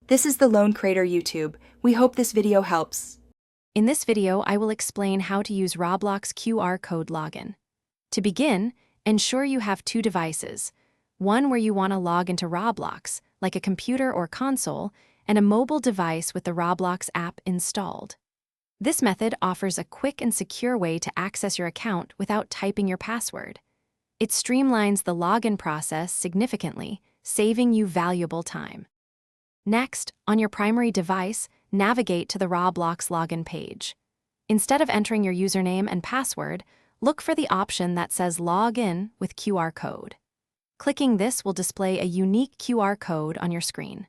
This is the Lone Creator YouTube. We hope this video helps. In this video, I will explain how to use Roblox QR code login. To begin, ensure you have two devices, one where you want to log into Roblox, like a computer or console, and a mobile device with the Roblox app installed. This method offers a quick and secure way to access your account without typing your password. It streamlines the login process significantly, saving you valuable time. Next, on your primary device, navigate to the Roblox login page. Instead of entering your username and password, look for the option that says Log In with QR code. Clicking this will display a unique QR code on your screen.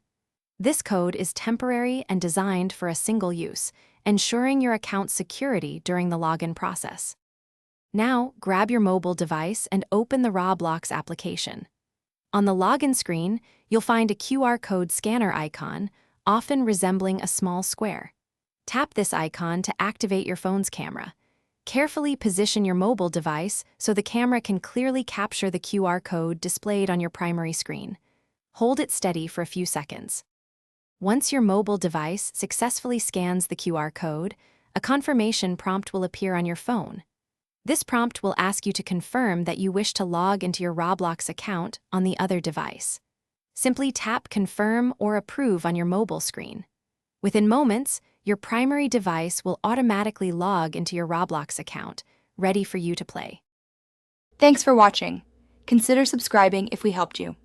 This code is temporary and designed for a single use, ensuring your account's security during the login process. Now, grab your mobile device and open the Roblox application. On the login screen, you'll find a QR code scanner icon, often resembling a small square. Tap this icon to activate your phone's camera. Carefully position your mobile device so the camera can clearly capture the QR code displayed on your primary screen. Hold it steady for a few seconds. Once your mobile device successfully scans the QR code, a confirmation prompt will appear on your phone. This prompt will ask you to confirm that you wish to log into your Roblox account on the other device. Simply tap Confirm or Approve on your mobile screen. Within moments, your primary device will automatically log into your Roblox account, ready for you to play. Thanks for watching. Consider subscribing if we helped you.